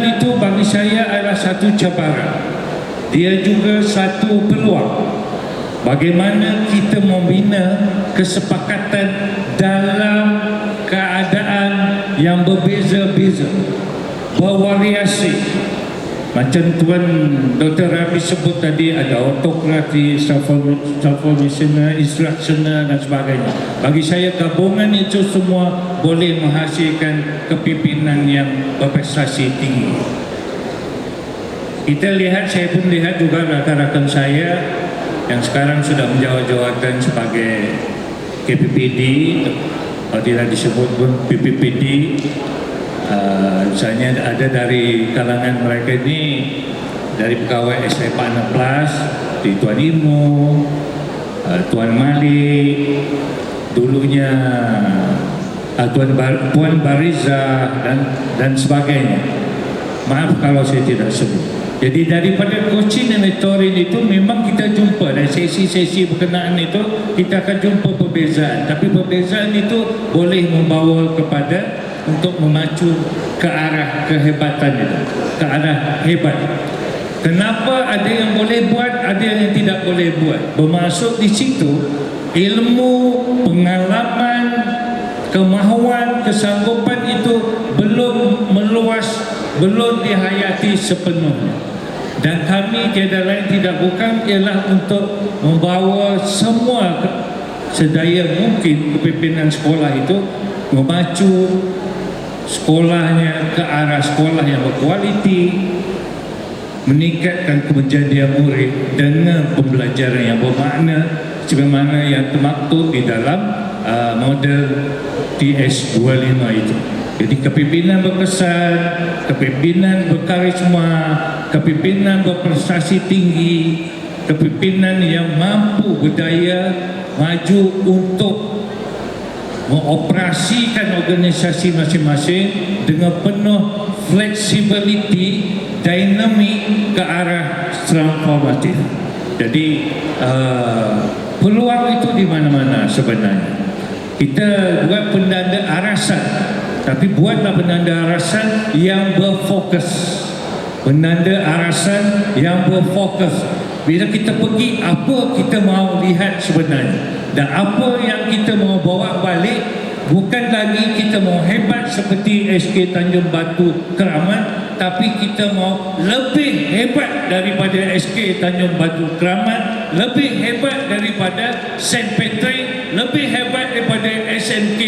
Itu bagi saya adalah satu cabaran. Dia juga satu peluang. Bagaimana kita membina kesepakatan dalam keadaan yang berbeza-beza, bervariasi. Macam Tuan Dr. Rabi sebut tadi, ada autokrati, transformational, instructional dan sebagainya. Bagi saya gabungan itu semua boleh menghasilkan kepimpinan yang berprestasi tinggi. Kita lihat, saya pun lihat juga rakan-rakan saya yang sekarang sudah menjawab jawatan sebagai KPPD, kalau tidak disebut pun PPPD. Misalnya ada dari kalangan mereka ini, dari pegawai SI Partner Plus, di Tuan Imo, Tuan Malik, dulunya Puan Bariza dan sebagainya. Maaf kalau saya tidak sebut. Jadi daripada coaching dan mentoring itu memang kita jumpa, dan sesi-sesi berkenaan itu kita akan jumpa perbezaan. Tapi perbezaan itu boleh membawa kepada untuk memacu ke arah kehebatan itu, ke arah hebat. Kenapa ada yang boleh buat, ada yang tidak boleh buat? Bermaksud di situ ilmu, pengalaman, kemahuan, kesanggupan itu belum meluas, belum dihayati sepenuhnya. Dan kami tiada lain tidak bukan ialah untuk membawa semua sedaya mungkin kepimpinan sekolah itu memacu sekolahnya ke arah sekolah yang berkualiti, meningkatkan kejadian murid dengan pembelajaran yang bermakna sebagaimana yang termaktub di dalam model TS25 itu. Jadi kepimpinan berkesan, kepimpinan berkarisma, kepimpinan berprestasi tinggi, kepimpinan yang mampu berdaya maju untuk mengoperasikan organisasi masing-masing dengan penuh flexibility, dinamik ke arah transformatif. Jadi peluang itu di mana-mana sebenarnya. Kita buat penanda arasan, tapi buatlah penanda arasan yang berfokus. Penanda arasan yang berfokus. Bila kita pergi, apa kita mahu lihat sebenarnya, dan apa yang kita mahu bawa balik. Bukan lagi kita mahu hebat seperti SK Tanjung Batu Keramat, tapi kita mahu lebih hebat daripada SK Tanjung Batu Keramat, lebih hebat daripada St. Patrick, lebih hebat daripada SMK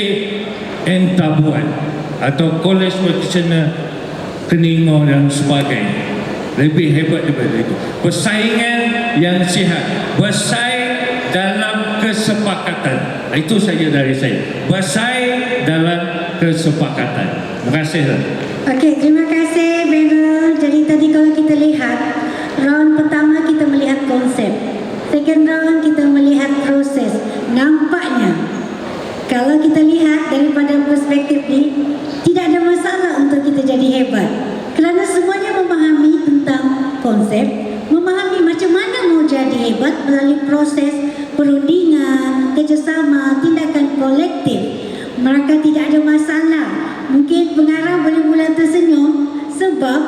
Entabuan atau College Vocational Keningau dan sebagainya. Lebih hebat daripada itu. Persaingan yang sihat, bersaing dalam kesepakatan. Itu saja dari saya. Bersaing dalam kesepakatan. Terima kasih. Okey, terima kasih Brandon. Jadi tadi kalau kita lihat, round pertama kita melihat konsep, second round kita melihat proses. Nampaknya kalau kita lihat daripada perspektif ni, tidak ada masalah untuk kita jadi hebat, kerana semuanya memahami tentang konsep, memahami macam mana mau jadi hebat melalui proses perundingan, kerjasama, tindakan kolektif. Maka tidak ada masalah. Mungkin pengarah boleh mula tersenyum sebab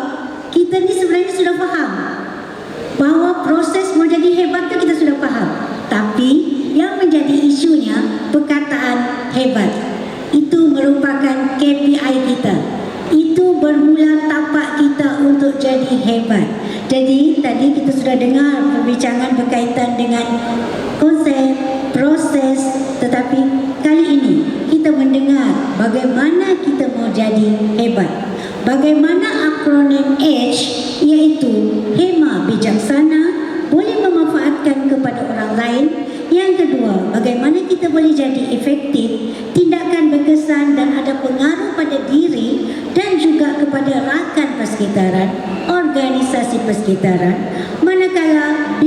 kita ni sebenarnya sudah faham bahawa proses mau jadi hebat tu kita sudah faham. Tapi yang menjadi isunya perkataan hebat. Itu merupakan KPI kita. Itu bermula tapak kita untuk jadi hebat. Jadi tadi kita sudah dengar perbincangan berkaitan dengan konsep, proses, tetapi kali ini kita mendengar bagaimana kita mau jadi hebat. Bagaimana akronim H, iaitu hema bijaksana, boleh memanfaatkan kepada orang lain. Yang kedua, bagaimana kita boleh jadi efektif, tindakan berkesan dan ada pengaruh pada diri dan juga kepada rakan persekitaran, organisasi persekitaran. Manakala B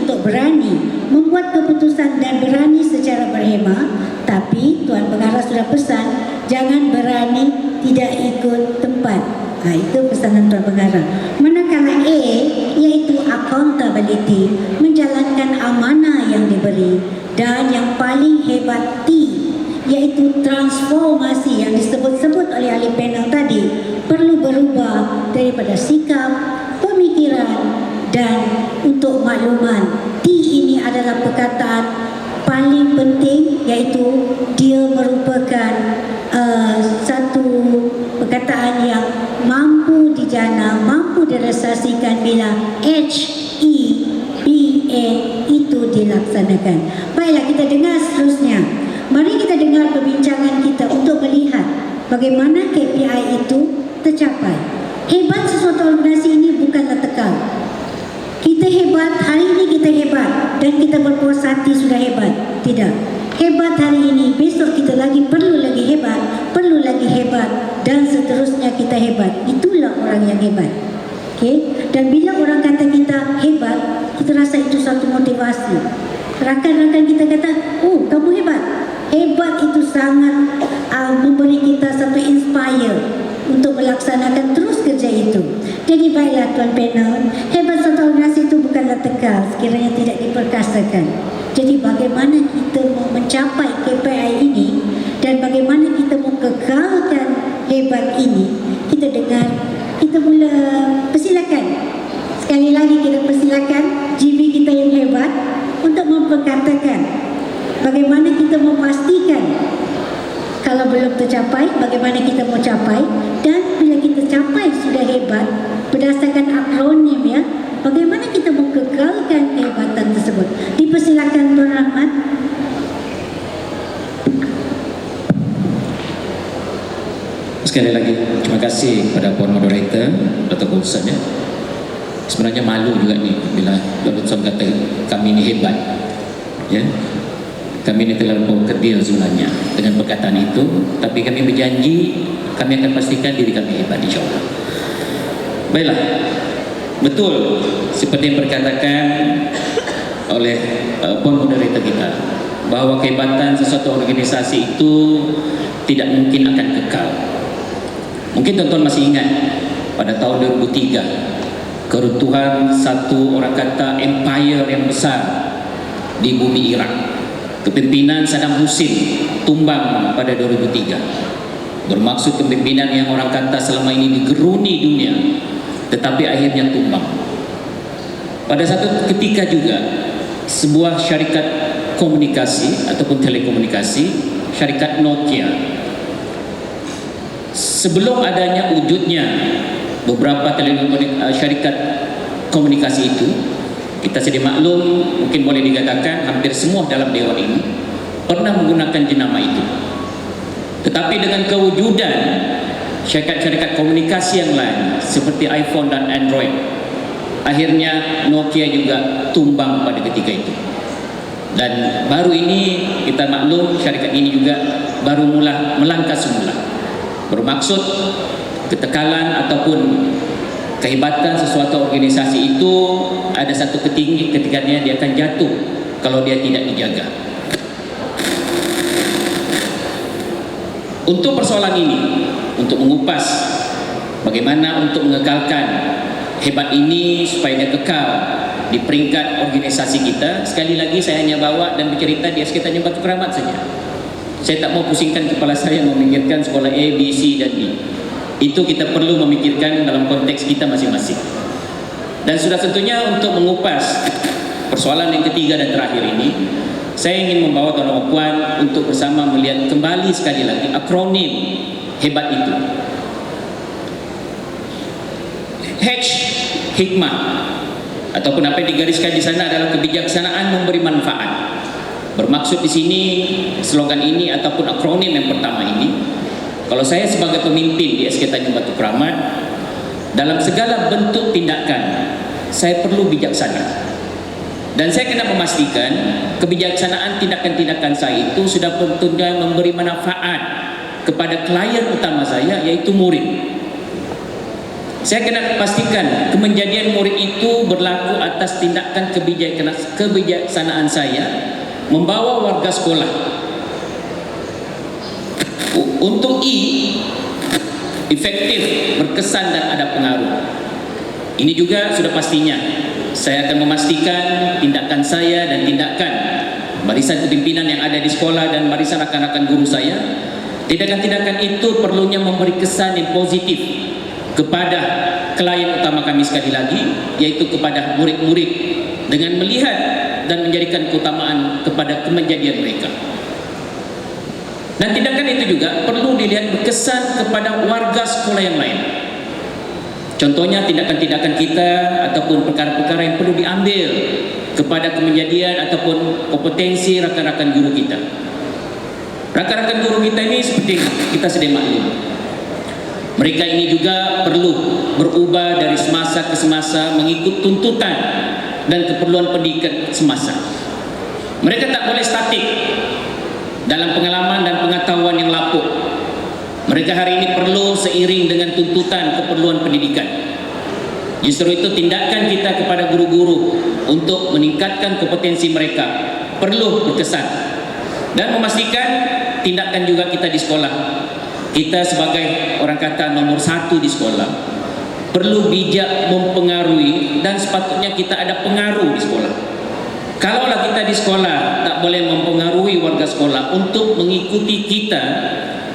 untuk berani membuat keputusan dan berani secara berhema. Tapi Tuan Pengarah sudah pesan, jangan berani tidak ikut tempat. Itu pesanan Tuan Pengarah. Manakala A, iaitu accountability, menjalankan amanah yang diberi. Dan yang paling hebat T, yaitu transformasi yang disebut-sebut oleh ahli panel tadi perlu berubah daripada sikap, pemikiran dan untuk makluman. T ini adalah perkataan paling penting, iaitu dia merupakan satu perkataan yang mampu dijana, mampu direalisasikan bila HEBA itu dilaksanakan. Baiklah, kita dengar seterusnya. Mari kita dengar perbincangan kita untuk melihat bagaimana KPI itu tercapai. Hebat sesuatu organisasi ini bukanlah tekal. Kita hebat, hari ini kita hebat dan kita berpuas hati sudah hebat. Tidak. Hebat hari ini, besok kita lagi perlu lagi hebat, perlu lagi hebat dan seterusnya kita hebat. Itulah orang yang hebat. Okay? Dan bila orang kata kita hebat, kita rasa itu satu motivasi. Rakan-rakan kita kata, oh kamu hebat. Hebat itu sangat memberi kita satu inspire untuk melaksanakan terus kerja itu. Jadi baiklah tuan panel, hebat satu organisasi itu bukanlah tekal sekiranya tidak diperkasakan. Jadi bagaimana kita mau mencapai KPI ini dan bagaimana kita mau kekalkan hebat ini, kita dengar, kita mula persilakan. Sekali lagi kita persilakan GB kita yang hebat untuk memperkatakan bagaimana kita memastikan kalau belum tercapai, bagaimana kita mau capai, dan bila kita capai sudah hebat berdasarkan akronim ya, bagaimana kita mau kekalkan kehebatan tersebut. Dipersilakan Tuan Rahmat. Sekali lagi terima kasih kepada Puan Moderator, Dato' Ustaz ya. Sebenarnya malu juga nih bila Dato' Ustaz kata kami ini hebat ya. Kami ini terlalu kerdil sebenarnya dengan perkataan itu, tapi kami berjanji kami akan pastikan diri kami hebat insyaAllah. Baiklah, betul seperti yang berkatakan oleh Puan Moderator kita, bahwa kehebatan sesuatu organisasi itu tidak mungkin akan kekal. Mungkin tuan-tuan masih ingat pada tahun 2003 keruntuhan satu orang kata empire yang besar di bumi Irak. Kepimpinan Saddam Hussein tumbang pada 2003. Bermaksud kepimpinan yang orang kata selama ini digeruni dunia, tetapi akhirnya tumbang. Pada satu ketika juga sebuah syarikat komunikasi ataupun telekomunikasi, syarikat Nokia, sebelum adanya wujudnya beberapa syarikat komunikasi itu, kita sedia maklum, mungkin boleh dikatakan hampir semua dalam dewan ini pernah menggunakan jenama itu. Tetapi dengan kewujudan syarikat-syarikat komunikasi yang lain seperti iPhone dan Android, akhirnya Nokia juga tumbang pada ketika itu. Dan baru ini kita maklum syarikat ini juga baru mula melangkah semula. Bermaksud ketekalan ataupun kehebatan sesuatu organisasi itu ada satu ketikanya dia akan jatuh kalau dia tidak dijaga. Untuk persoalan ini, untuk mengupas bagaimana untuk mengekalkan hebat ini supaya dia kekal di peringkat organisasi kita, sekali lagi saya hanya bawa dan bercerita di sekitarnya Batu Keramat saja. Saya tak mau pusingkan kepala saya memikirkan sekolah A, B, C dan D. Itu kita perlu memikirkan dalam konteks kita masing-masing. Dan sudah tentunya untuk mengupas persoalan yang ketiga dan terakhir ini, saya ingin membawa tuan-tuan dan puan untuk bersama melihat kembali sekali lagi akronim hebat itu. H, hikmah, ataupun apa yang digariskan di sana adalah kebijaksanaan memberi manfaat. Bermaksud di sini slogan ini ataupun akronim yang pertama ini, kalau saya sebagai pemimpin di SK Tanjung Batu Keramat, dalam segala bentuk tindakan saya perlu bijaksana. Dan saya kena memastikan kebijaksanaan tindakan-tindakan saya itu sudah tentunya memberi manfaat kepada klien utama saya, yaitu murid. Saya kena pastikan kemenjadian murid itu berlaku atas tindakan kebijaksanaan saya membawa warga sekolah. Untuk I, efektif, berkesan dan ada pengaruh. Ini juga sudah pastinya saya akan memastikan tindakan saya dan tindakan barisan kepimpinan yang ada di sekolah dan barisan rakan-rakan guru saya, tindakan-tindakan itu perlunya memberi kesan yang positif kepada klien utama kami sekali lagi, yaitu kepada murid-murid, dengan melihat dan menjadikan keutamaan kepada kemenjadian mereka. Dan tindakan itu juga perlu dilihat berkesan kepada warga sekolah yang lain. Contohnya tindakan-tindakan kita ataupun perkara-perkara yang perlu diambil kepada kemenjadian ataupun kompetensi rakan-rakan guru kita. Rakan-rakan guru kita ini seperti kita sedia maklum, mereka ini juga perlu berubah dari semasa ke semasa mengikut tuntutan dan keperluan pendidikan semasa. Mereka tak boleh statik dalam pengalaman dan pengetahuan yang lapuk. Mereka hari ini perlu seiring dengan tuntutan keperluan pendidikan. Justru itu tindakan kita kepada guru-guru untuk meningkatkan kompetensi mereka perlu berkesan, dan memastikan tindakan juga kita di sekolah. Kita sebagai orang kata nomor 1 di sekolah perlu bijak mempengaruhi, dan sepatutnya kita ada pengaruh di sekolah. Kalaulah kita di sekolah tak boleh mempengaruhi warga sekolah untuk mengikuti kita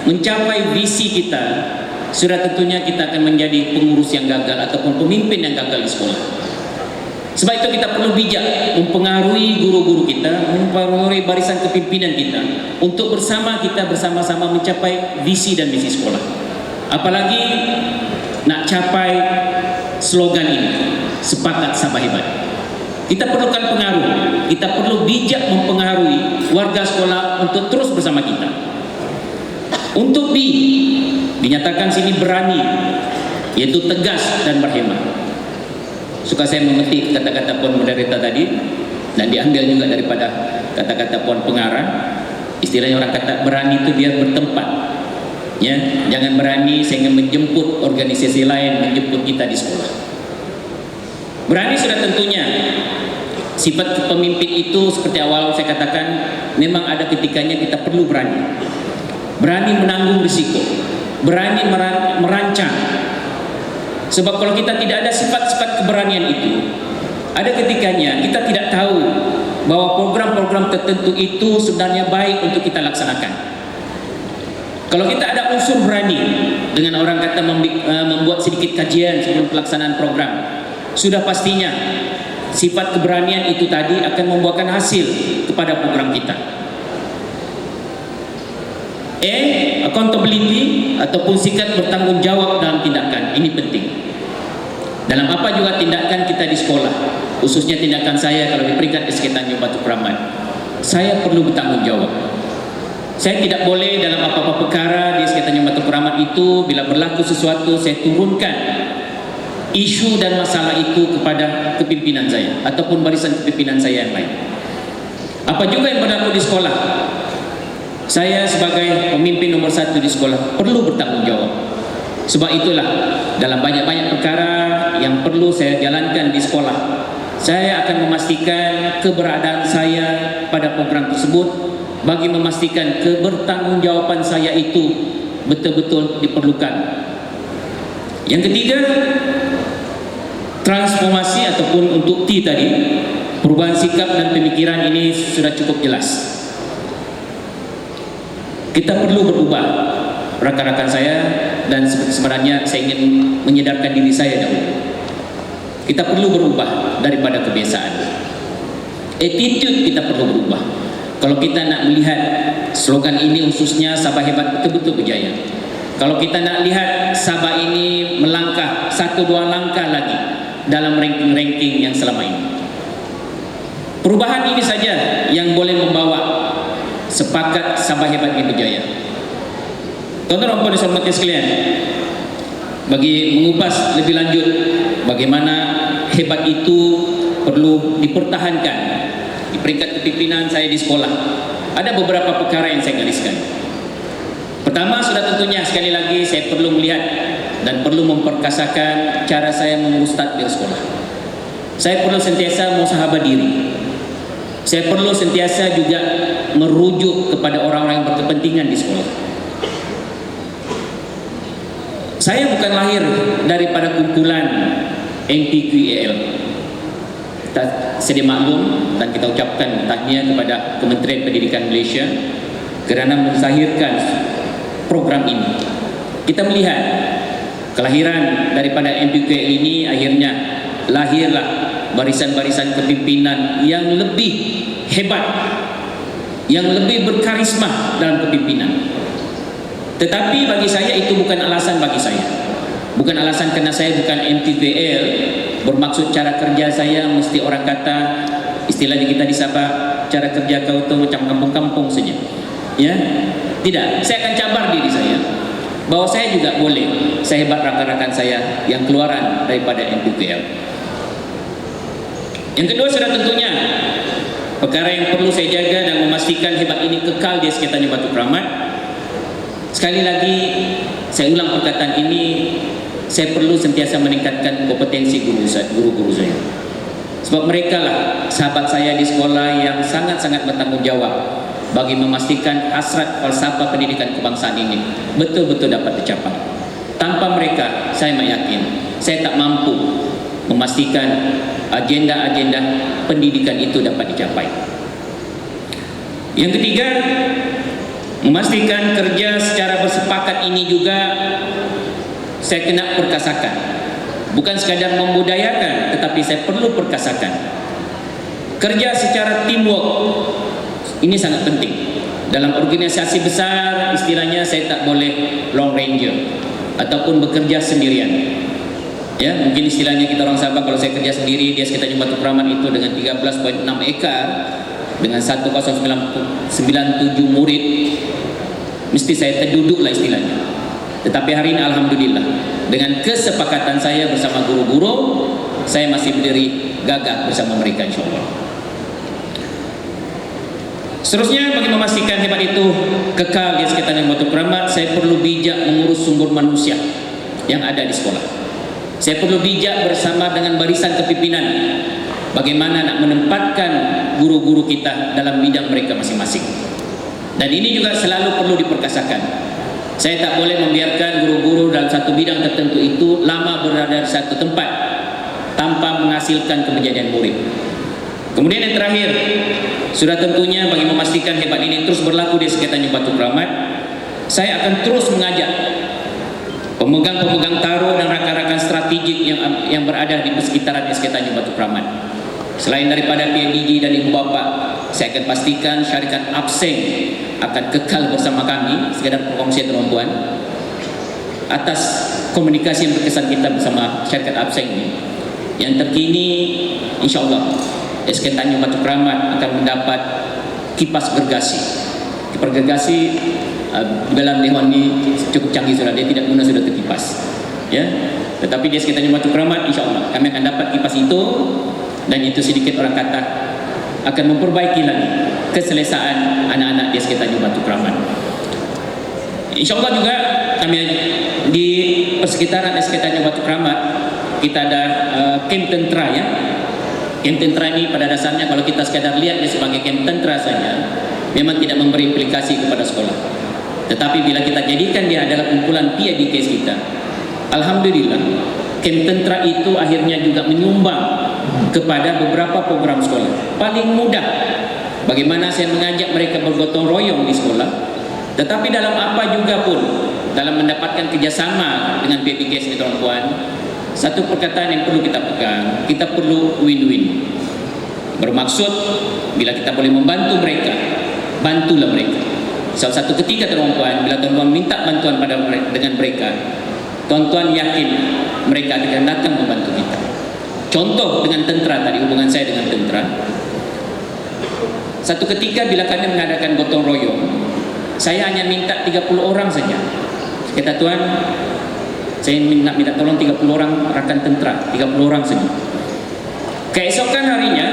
mencapai visi kita, sudah tentunya kita akan menjadi pengurus yang gagal ataupun pemimpin yang gagal di sekolah. Sebab itu kita perlu bijak mempengaruhi guru-guru kita, mempengaruhi barisan kepimpinan kita untuk bersama-sama mencapai visi dan misi sekolah. Apalagi nak capai slogan ini, sepakat Sabah Hebat. Kita perlukan pengaruh, kita perlu bijak mempengaruhi warga sekolah untuk terus bersama kita. Untuk dinyatakan sini berani, yaitu tegas dan berhemat. Suka saya memetik kata-kata Puan Moderator tadi, dan diambil juga daripada kata-kata Puan Pengarah. Istilahnya orang kata berani itu biar bertempat, ya, jangan berani sehingga menjemput organisasi lain menjemput kita di sekolah. Berani sudah tentunya. Sifat pemimpin itu seperti awal saya katakan, memang ada ketikanya kita perlu berani. Berani menanggung risiko, berani merancang. Sebab kalau kita tidak ada sifat-sifat keberanian itu, ada ketikanya kita tidak tahu bahwa program-program tertentu itu sebenarnya baik untuk kita laksanakan. Kalau kita ada unsur berani, dengan orang kata membuat sedikit kajian sebelum pelaksanaan program, sudah pastinya sifat keberanian itu tadi akan membuahkan hasil kepada program kita. Accountability ataupun sikap bertanggung jawab dalam tindakan ini penting. Dalam apa juga tindakan kita di sekolah, khususnya tindakan saya kalau di peringkat SK Tanjung Batu Keramat, saya perlu bertanggung jawab. Saya tidak boleh dalam apa-apa perkara di SK Tanjung Batu Keramat itu, bila berlaku sesuatu saya turunkan isu dan masalah itu kepada kepimpinan saya ataupun barisan kepimpinan saya yang lain. Apa juga yang berlaku di sekolah, saya sebagai pemimpin nomor 1 di sekolah perlu bertanggung jawab. Sebab itulah dalam banyak-banyak perkara yang perlu saya jalankan di sekolah, saya akan memastikan keberadaan saya pada program tersebut bagi memastikan kebertanggungjawaban saya itu betul-betul diperlukan. Yang ketiga, transformasi ataupun untuk T tadi, perubahan sikap dan pemikiran ini sudah cukup jelas. Kita perlu berubah, rakan-rakan saya, dan sebenarnya saya ingin menyedarkan diri saya dahulu. Kita perlu berubah daripada kebiasaan. Attitude kita perlu berubah. Kalau kita nak melihat slogan ini khususnya Sabah Hebat betul-betul berjaya. Kalau kita nak lihat Sabah ini melangkah 1-2 langkah lagi dalam ranking-ranking yang selama ini. Perubahan ini saja yang boleh membawa sepakat Sabah Hebat ini berjaya. Tuan-tuan dan puan hormati sekalian, bagi mengupas lebih lanjut bagaimana hebat itu perlu dipertahankan di peringkat kepimpinan saya di sekolah, ada beberapa perkara yang saya gariskan. Pertama, sudah tentunya sekali lagi saya perlu melihat dan perlu memperkasakan cara saya mengurus tadbir sekolah. Saya perlu sentiasa muhasabah diri. Saya perlu sentiasa juga merujuk kepada orang-orang yang berkepentingan di sekolah. Saya bukan lahir daripada kumpulan MPQEL. Kita sedia maklum dan kita ucapkan tahniah kepada Kementerian Pendidikan Malaysia kerana mensahirkan program ini. Kita melihat kelahiran daripada MPQL ini, akhirnya lahirlah barisan-barisan kepimpinan yang lebih hebat, yang lebih berkarisma dalam kepimpinan. Tetapi bagi saya itu bukan alasan bagi saya. Bukan alasan kerana saya bukan MPQL, bermaksud cara kerja saya mesti orang kata, istilahnya kita di Sabah, cara kerja kau tu macam kampung-kampung saja. Ya? Tidak, saya akan cabar diri saya bahwa saya juga boleh sehebat rakan-rakan saya yang keluaran daripada MPQL. Yang kedua sudah tentunya perkara yang perlu saya jaga dan memastikan hebat ini kekal di sekitarnya Batu Keramat. Sekali lagi saya ulang perkataan ini, saya perlu sentiasa meningkatkan kompetensi guru-guru saya. Sebab mereka lah sahabat saya di sekolah yang sangat-sangat bertanggungjawab bagi memastikan hasrat falsafah pendidikan kebangsaan ini betul-betul dapat tercapai. Tanpa mereka, saya yakin saya tak mampu memastikan agenda-agenda pendidikan itu dapat dicapai. Yang ketiga, memastikan kerja secara bersepakat ini juga saya kena perkasakan. Bukan sekadar membudayakan, tetapi saya perlu perkasakan. Kerja secara teamwork ini sangat penting. Dalam organisasi besar, istilahnya saya tak boleh long ranger ataupun bekerja sendirian. Ya, mungkin istilahnya kita orang Sabah, kalau saya kerja sendiri di sekitar Batu Keramat itu dengan 13.6 ekar dengan 1097 murid, mesti saya terduduk lah istilahnya. Tetapi hari ini alhamdulillah dengan kesepakatan saya bersama guru-guru, saya masih berdiri gagah bersama mereka insyaAllah. Seterusnya, bagi memastikan hebat itu kekal di sekitar Batu Keramat, saya perlu bijak mengurus sumber manusia yang ada di sekolah. Saya perlu bijak bersama dengan barisan kepimpinan bagaimana nak menempatkan guru-guru kita dalam bidang mereka masing-masing. Dan ini juga selalu perlu diperkasakan. Saya tak boleh membiarkan guru-guru dalam satu bidang tertentu itu lama berada di satu tempat tanpa menghasilkan kemenjadian murid. Kemudian yang terakhir, sudah tentunya bagi memastikan hebat ini terus berlaku di sekitarnya Batu Keramat, saya akan terus mengajak pemegang-pemegang taruh dan rakan-rakan strategik yang berada di sekitarnya Batu Keramat. Selain daripada PMDG dan ibu bapa, saya akan pastikan syarikat Abseng akan kekal bersama kami, sekadar perkongsian perempuan atas komunikasi yang berkesan kita bersama syarikat Abseng ini. Yang terkini, insyaAllah SK Tanjung Batu Keramat akan mendapat kipas gergasi. Kipas gergasi dalam Dewan ini cukup canggih sudah, dia tidak guna sudah terkipas. Ya, tetapi di SK Tanjung Batu Keramat, insyaAllah kami akan dapat kipas itu, dan itu sedikit orang kata akan memperbaiki lagi keselesaan anak-anak di SK Tanjung Batu Keramat. InsyaAllah juga kami di persekitaran SK Tanjung Batu Keramat kita ada kamp tentera ya. Kamp tentera ini pada dasarnya kalau kita sekadar lihat dia sebagai kamp tentera saja, memang tidak memberi implikasi kepada sekolah. Tetapi bila kita jadikan dia adalah kumpulan PIDKs kita, alhamdulillah kamp tentera itu akhirnya juga menyumbang kepada beberapa program sekolah. Paling mudah bagaimana saya mengajak mereka bergotong royong di sekolah, tetapi dalam apa juga pun dalam mendapatkan kerjasama dengan PPKS ini tuan-tuan, satu perkataan yang perlu kita pegang, kita perlu win-win. Bermaksud bila kita boleh membantu mereka, bantulah mereka. Satu ketika tuan-tuan, bila tuan-tuan minta bantuan dengan mereka, tuan-tuan yakin mereka akan datang membantu kita. Contoh dengan tentera tadi, hubungan saya dengan tentera. Satu ketika bila kami mengadakan gotong royong, saya hanya minta 30 orang saja. Kata tuan, saya minta tolong 30 orang rakan tentera, 30 orang saja. Keesokan harinya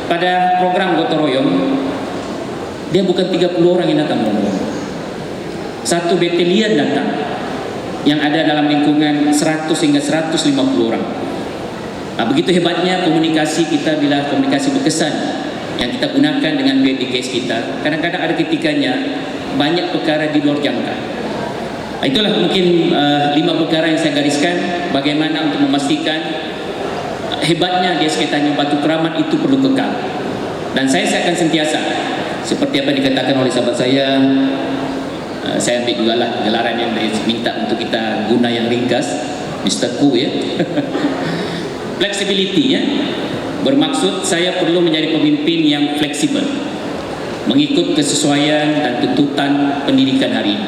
pada program gotong royong, dia bukan 30 orang yang datang, satu batalion datang yang ada dalam lingkungan 100 hingga 150 orang. Nah, begitu hebatnya komunikasi kita bila komunikasi berkesan yang kita gunakan dengan PDKs kita. Kadang-kadang ada ketikanya banyak perkara di luar jangka. Itulah mungkin 5 perkara yang saya gariskan bagaimana untuk memastikan hebatnya di SK Tanjung Batu Keramat itu perlu kekal. Dan saya akan sentiasa seperti apa dikatakan oleh sahabat saya ambil juga lah gelaran yang minta untuk kita guna yang ringkas, Mr. Ku ya. Flexibility ya, bermaksud saya perlu menjadi pemimpin yang fleksibel, mengikut kesesuaian dan tuntutan pendidikan hari ini.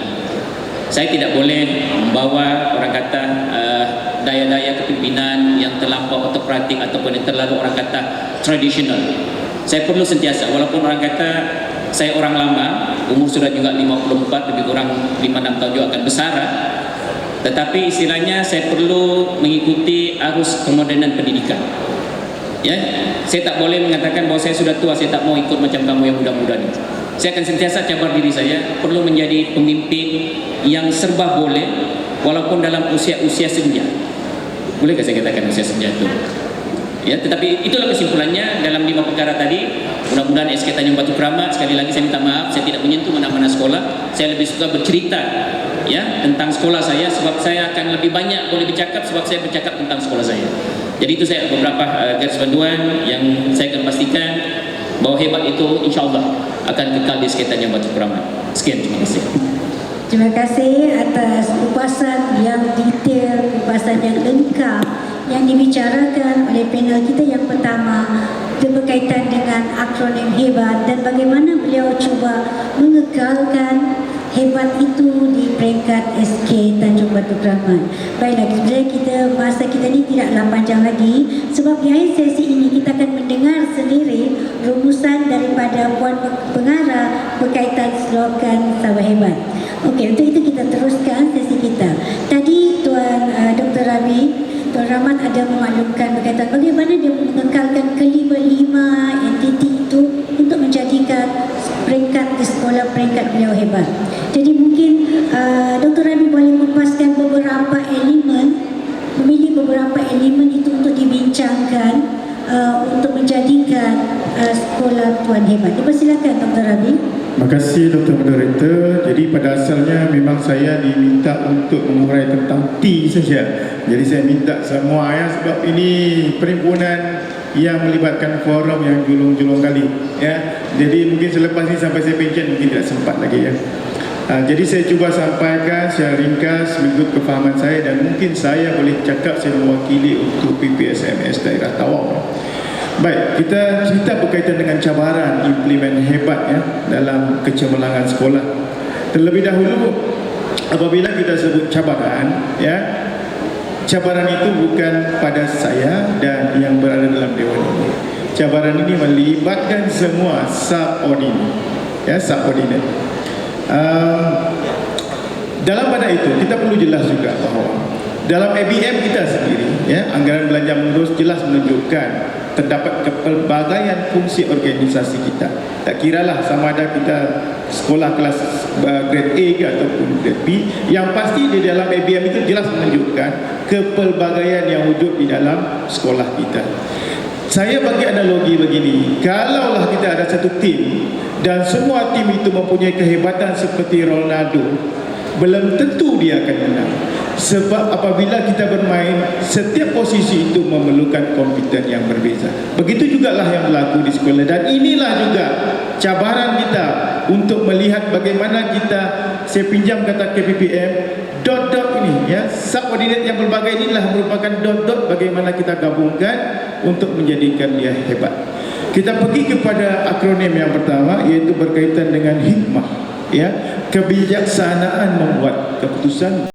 Saya tidak boleh membawa orang kata daya-daya kepimpinan yang terlampau otokratik ataupun yang terlalu orang kata tradisional. Saya perlu sentiasa, walaupun orang kata saya orang lama, umur sudah juga 54, lebih kurang 5-6 tahun juga akan besar, tetapi istilahnya saya perlu mengikuti arus kemodernan pendidikan. Ya, saya tak boleh mengatakan bahwa saya sudah tua, saya tak mau ikut macam kamu yang muda-muda ni. Saya akan sentiasa cabar diri saya, perlu menjadi pemimpin yang serba boleh, walaupun dalam usia-usia senja. Bolehkah saya katakan usia senja itu? Ya, tetapi itulah kesimpulannya dalam 5 perkara tadi. Mudah-mudahan SK Tanjung Batu Keramat, sekali lagi saya minta maaf, saya tidak menyentuh mana-mana sekolah. Saya lebih suka bercerita ya tentang sekolah saya, sebab saya akan lebih banyak boleh bercakap sebab saya bercakap tentang sekolah saya. Jadi itu saya beberapa garis panduan yang saya akan pastikan bahwa hebat itu insya-Allah akan kekal di SK Tanjung Batu Keramat. Sekian, terima kasih. Terima kasih atas kupasan yang detail, kupasan yang lengkap yang dibicarakan oleh panel kita yang pertama berkaitan dengan akronim hebat dan bagaimana beliau cuba mengekalkan hebat itu di peringkat SK Tanjung Batu Keramat. Baiklah, sebenarnya masa kita ni tidaklah panjang lagi sebab di akhir sesi ini kita akan mendengar sendiri rumusan daripada Puan Pengarah berkaitan slogan Sabah Hebat. Okey, untuk itu kita teruskan sesi kita. Tadi Tuan Dr. Tuan Rahmat ada memaklumkan berkaitan bagaimana dia mengekalkan kelima-lima entiti itu untuk menjadikan peringkat di sekolah peringkat beliau hebat. Jadi mungkin Dr. Rabi boleh mempaskan beberapa elemen, memilih beberapa elemen itu untuk dibincangkan untuk menjadikan sekolah Tuan hebat. Dipersilakan Dr. Rabi. Terima kasih Dr. Moderator. Jadi pada asalnya memang saya diminta untuk mengurai tentang T saja. Jadi saya minta semua ya, sebab ini perhimpunan yang melibatkan forum yang julung-julung kali ya. Jadi mungkin selepas ini sampai saya pension mungkin tidak sempat lagi ya. Jadi saya cuba sampaikan secara ringkas mengikut kefahaman saya dan mungkin saya boleh cakap saya mewakili untuk PPSMS daerah Tawau. Baik, kita cerita berkaitan dengan cabaran implement hebat ya dalam kecemerlangan sekolah. Terlebih dahulu apabila kita sebut cabaran ya, cabaran itu bukan pada saya dan yang berada dalam dewan ini. Cabaran ini melibatkan semua subordinate ya, subordinate. Dalam pada itu kita perlu jelas juga bahawa dalam ABM kita sendiri ya, anggaran belanja menerus jelas menunjukkan terdapat kepelbagaian fungsi organisasi kita. Tak kiralah sama ada kita sekolah kelas grade A ke ataupun grade B, yang pasti di dalam ABM itu jelas menunjukkan kepelbagaian yang wujud di dalam sekolah kita. Saya bagi analogi begini, kalaulah kita ada satu tim dan semua tim itu mempunyai kehebatan seperti Ronaldo, belum tentu dia akan menang. Sebab apabila kita bermain, setiap posisi itu memerlukan kompeten yang berbeza. Begitu jugalah yang berlaku di sekolah. Dan inilah juga cabaran kita untuk melihat bagaimana kita, saya pinjam kata KPPM, dot-dot ini ya, subordinate yang berbagai inilah merupakan dot-dot bagaimana kita gabungkan untuk menjadikan dia hebat. Kita pergi kepada akronim yang pertama, iaitu berkaitan dengan hikmah ya, kebijaksanaan membuat keputusan.